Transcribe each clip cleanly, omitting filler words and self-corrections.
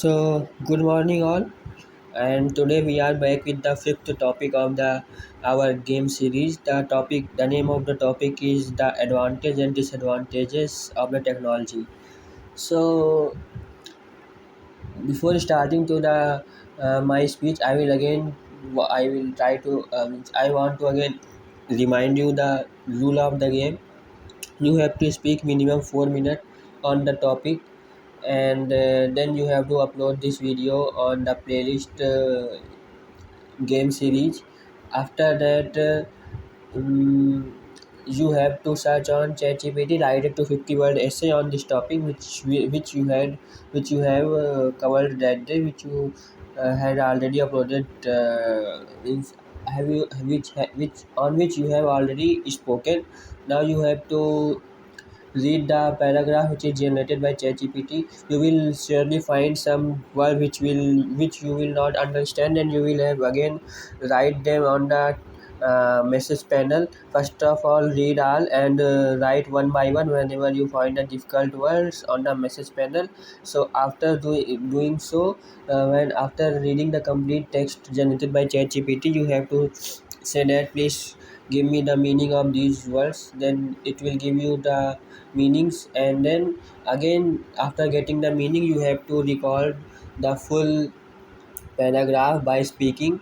Good morning, all, and today we are back with the fifth topic of the our game series. The name of the topic is the advantage and disadvantages of the technology. So, before starting to the my speech, I will try to I want to again remind you the rule of the game. You have to speak minimum 4 minutes on the topic, and then you have to upload this video on the playlist game series. After that, you have to search on ChatGPT, write it to 50 word essay on this topic, which you have covered that day, which you had already uploaded. Means have you which on which you have already spoken. Now you have to read the paragraph which is generated by ChatGPT. You will surely find some word which you will not understand, and you will have again write them on the message panel. First of all, read all and write one by one whenever you find the difficult words on the message panel. So after doing so, when after reading the complete text generated by ChatGPT, you have to say that please give me the meaning of these words. Then it will give you the meanings, and then again after getting the meaning you have to record the full paragraph by speaking,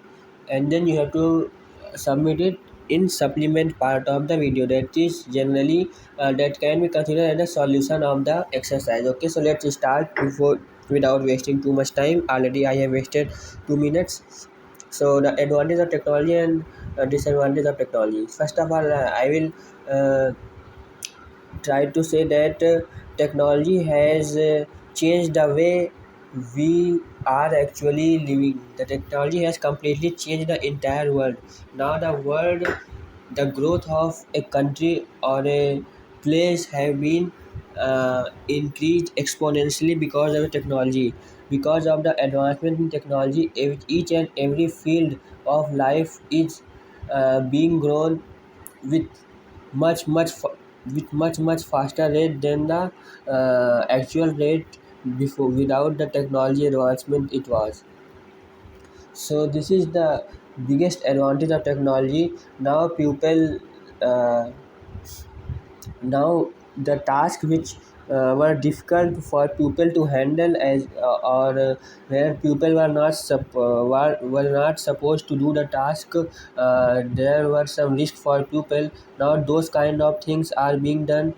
and then you have to submit it in supplement part of the video, that is generally that can be considered as a solution of the exercise. Okay, so let's start before without wasting too much time. Already I have wasted 2 minutes. So the advantage of technology and disadvantage of technology. First of all, I will try to say that technology has changed the way we are actually living. The technology has completely changed the entire world. Now the growth of a country or a place have been increased exponentially because of the technology. Because of the advancement in technology, each and every field of life is being grown with much much fa- much faster rate than the actual rate before without the technology advancement it was. So this is the biggest advantage of technology. Now people uh, now the task which were difficult for people to handle as or where people were not supposed to do the task, there were some risk for people. Now those kind of things are being done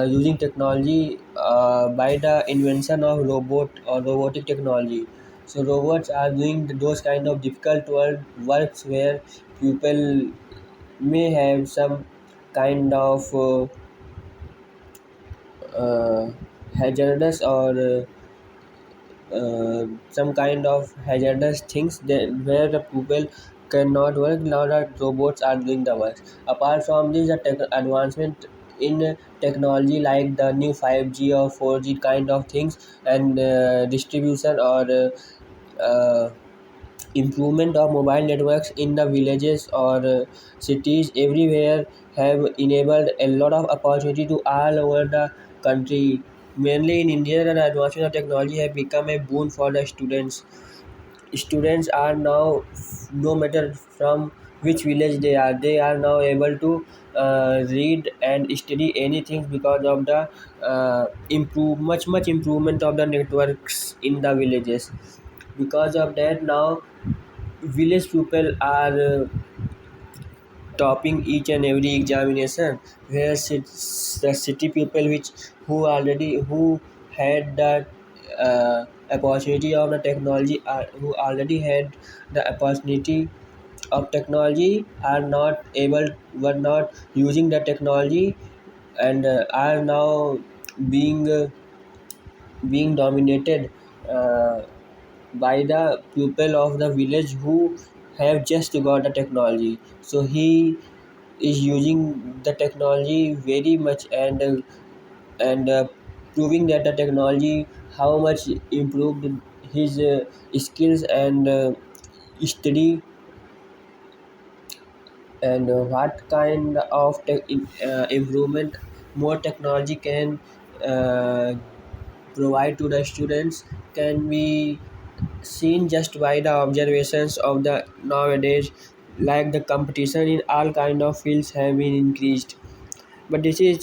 using technology by the invention of robot or robotic technology. So robots are doing those kind of difficult works where people may have some kind of uh, hazardous or some kind of hazardous things that where the people cannot work. Now that robots are doing the work. Apart from this, the advancement in technology like the new 5G or 4G kind of things, and distribution or improvement of mobile networks in the villages or cities everywhere have enabled a lot of opportunity to all over the country. Mainly in India, the advancement of technology have become a boon for the students. Students are now, no matter from which village they are now able to read and study anything because of the much improvement of the networks in the villages. Because of that, now village people are topping each and every examination, where the city people who had that opportunity of the technology who already had the opportunity of technology are not able were not using the technology, and are now being uh, being dominated uh, by the people of the village who have just got the technology. So he is using the technology very much, and proving that the technology how much improved his skills and study, and what kind of improvement more technology can uh, provide to the students can be seen just by the observations of the nowadays, like the competition in all kind of fields have been increased. But this is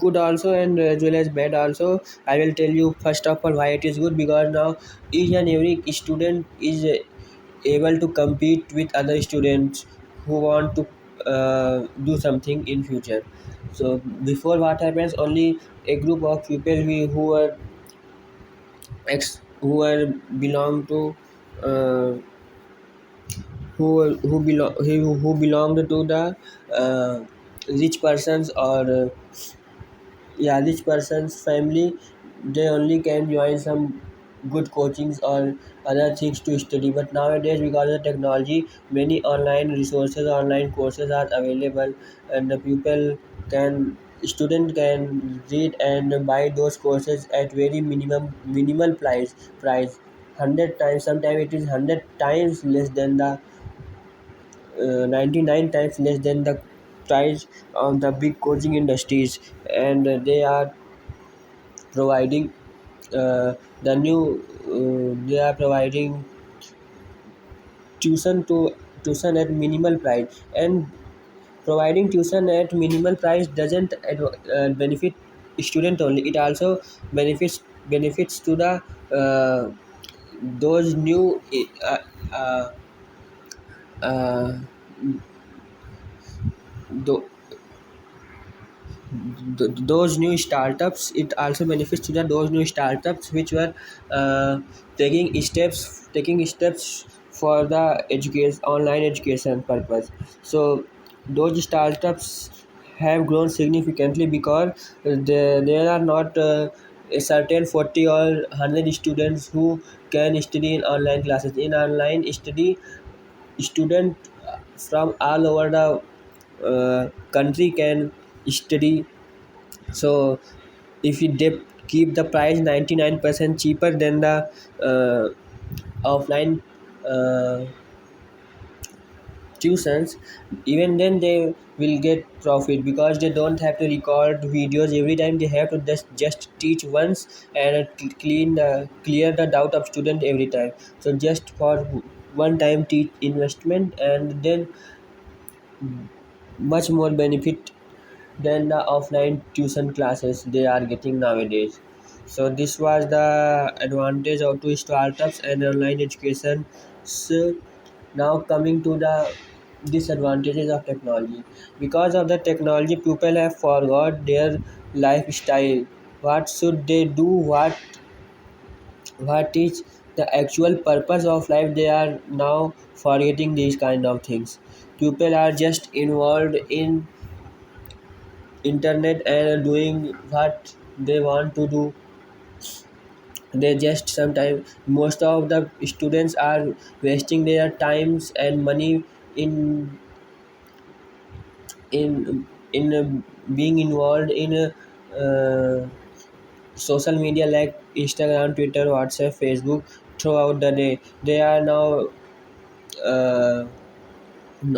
good also, and as well as bad also. I will tell you first of all why it is good, because now each and every student is able to compete with other students who want to do something in future. So before, what happens, only a group of people who are who are belong to uh, who belonged to the uh, rich persons, or yeah, rich person's family, they only can join some good coachings or other things to study. But nowadays, because of technology, many online resources, online courses are available, and the people can student can read and buy those courses at very minimal price 100 times, sometimes it is 100 times less than the 99 times less than the price of the big coaching industries. And they are providing uh, the new they are providing tuition to tuition at minimal price. And providing tuition at minimal price doesn't benefit student only, it also benefits to the uh, those new uh, uh, th- those new startups. It also benefits to the those new startups which were uh, taking steps for the education online education purpose. So those startups have grown significantly, because there are not a certain 40 or 100 students who can study in online classes. In online study, student from all over the country can study. So if you keep the price 99% cheaper than the offline uh, tuitions, even then they will get profit, because they don't have to record videos every time. They have to just teach once and clear the doubt of student every time. So just for one time teach investment, and then much more benefit than the offline tuition classes they are getting nowadays. So this was the advantage of two startups and online education. So now coming to the disadvantages of technology. Because of the technology, people have forgot their lifestyle. What should they do? What is the actual purpose of life? They are now forgetting these kind of things. People are just involved in internet and doing what they want to do. They just sometimes, most of the students are wasting their times and money in being involved in social media like Instagram, Twitter, WhatsApp, Facebook throughout the day. They are now uh,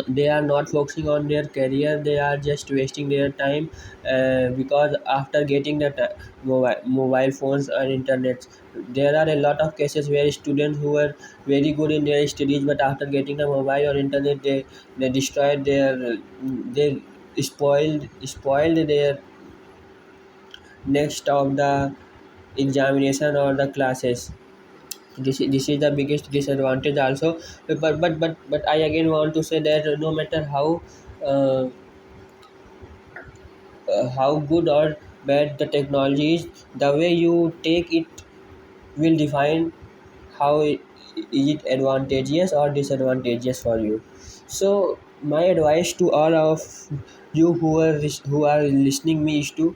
they are not focusing on their career. They are just wasting their time, because after getting the mobile phones and internet, there are a lot of cases where students who were very good in their studies, but after getting the mobile or internet, they destroyed they spoiled their next of the examination or the classes. This is the biggest disadvantage also. But I again want to say that no matter uh, how good or bad the technology is, the way you take it will define how is it advantageous or disadvantageous for you. So my advice to all of you who are listening me is to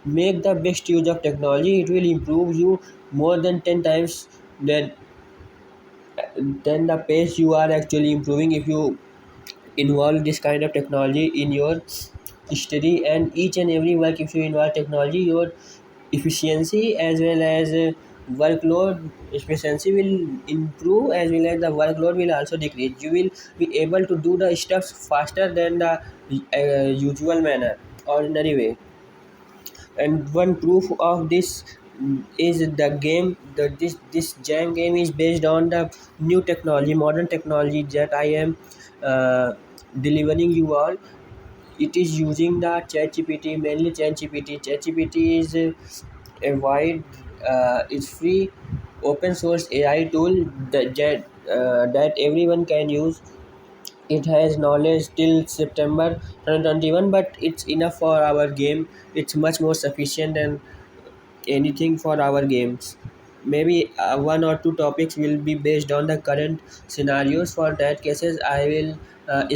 make the best use of technology. It will improve you more than 10 times than the pace you are actually improving if you involve this kind of technology in your study and each and every work. If you involve technology, your efficiency as well as workload efficiency will improve, as well as the workload will also decrease. You will be able to do the stuff faster than the usual manner, ordinary way. And one proof of this is the game. This jam game is based on the new technology, modern technology that I am uh, delivering you all. It is using the ChatGPT, mainly ChatGPT. ChatGPT is a wide, is free, open source AI tool that everyone can use. It has knowledge till September 2021, but it's enough for our game. It's much more sufficient than anything for our games. Maybe one or two topics will be based on the current scenarios. For that cases, I will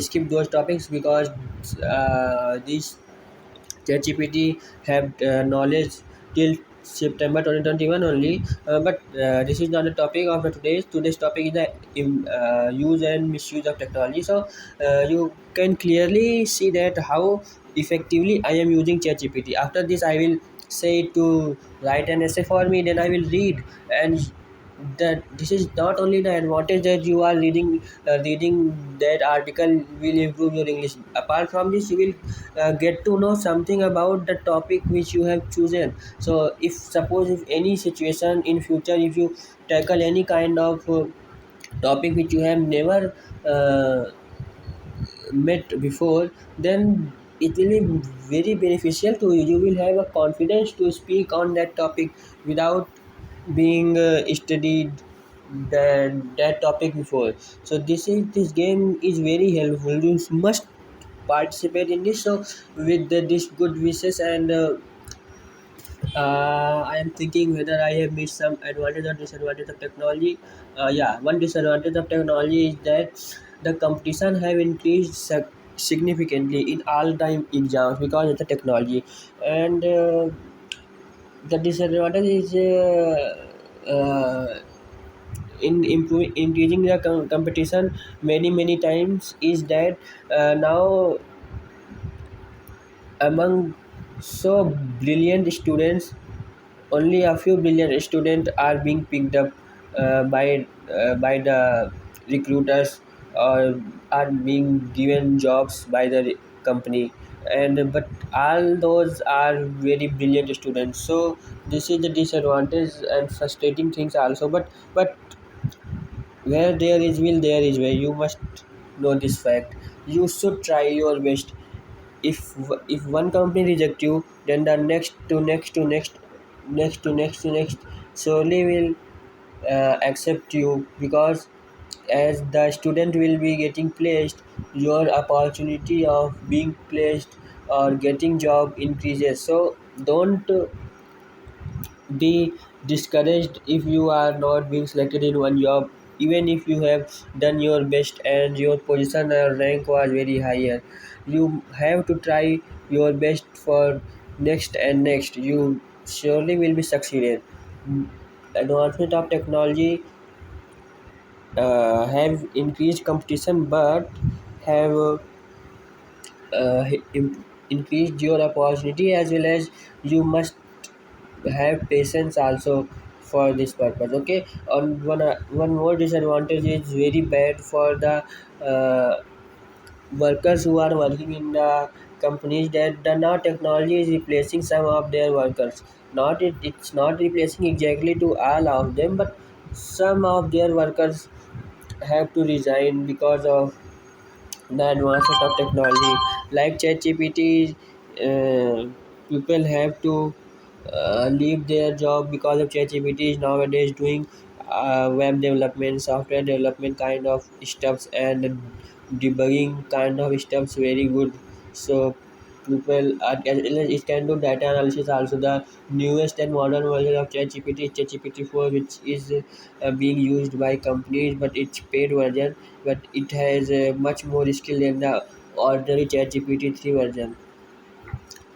skip those topics because these ChatGPT have knowledge till September 2021 only. But this is not the topic of the today's topic is the use and misuse of technology. So you can clearly see that how effectively I am using ChatGPT. After this, I will say to write an essay for me. Then I will read, and that this is not only the advantage that you are reading that article will improve your English. Apart from this, you will get to know something about the topic which you have chosen. So if suppose if any situation in future, if you tackle any kind of topic which you have never uh, met before, then it will be very beneficial to you. You will have a confidence to speak on that topic without being studied that topic before. So this game is very helpful. You must participate in this. So with this good wishes, and I am thinking whether I have missed some advantage or disadvantage of technology. Yeah, one disadvantage of technology is that the competition have increased significantly in all time exams because of the technology. And the disadvantage is in improving increasing the competition many times is that now among so brilliant students, only a few brilliant students are being picked up by the recruiters, or are being given jobs by the company. And but all those are very brilliant students. So this is the disadvantage and frustrating things also. But where there is will, there is way. You must know this fact. You should try your best. If one company reject you, then the next surely will accept you, because as the student will be getting placed, your opportunity of being placed or getting job increases. So don't be discouraged if you are not being selected in one job, even if you have done your best and your position or rank was very higher. You have to try your best for next and next. You surely will be succeeded. Advancement of technology have increased competition, but have uh, increased your opportunity, as well as you must have patience also for this purpose. Okay, on one more disadvantage is very bad for the uh, workers who are working in the companies, that the now technology is replacing some of their workers. It's not replacing exactly to all of them, but some of their workers have to resign because of the advancement of technology. Like ChatGPT, people have to leave their job because of ChatGPT is nowadays doing web development, software development kind of stuffs, and debugging kind of stuffs very good. So people are, it can do data analysis also. The newest and modern version of ChatGPT is ChatGPT 4, which is being used by companies, but it's paid version. But it has much more skill than the ordinary ChatGPT 3 version.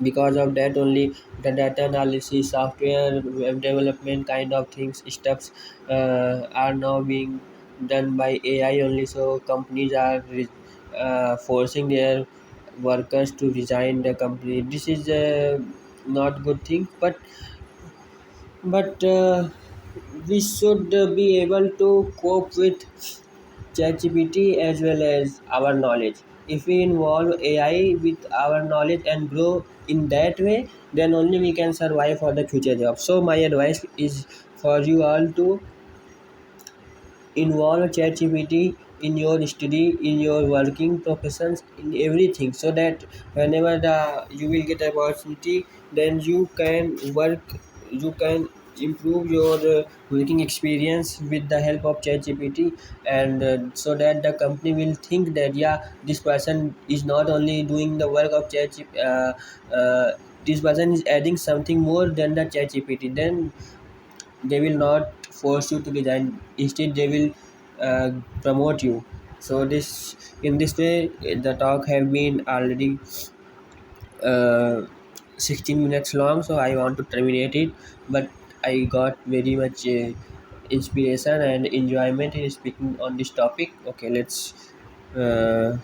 Because of that only, the data analysis, software, web development kind of things, steps are now being done by AI only. So companies are forcing their workers to resign the company. This is a not good thing, but we should be able to cope with ChatGPT as well as our knowledge. if we involve AI with our knowledge and grow in that way, then only we can survive for the future jobs. So my advice is for you all to involve ChatGPT in your study, in your working professions, in everything, so that whenever you will get opportunity, then you can work, you can improve your working experience with the help of ChatGPT, and so that the company will think that yeah, this person is not only doing the work of ChatGPT, this person is adding something more than the ChatGPT. Then they will not force you to resign, instead they will uh, promote you. So this, in this way, the talk have been already uh, 16 minutes long, so I want to terminate it. But I got very much inspiration and enjoyment in speaking on this topic. Okay, let's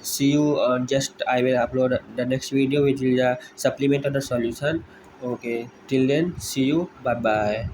see you on, just I will upload the next video which is a supplement of the solution. Okay, till then, see you, bye bye.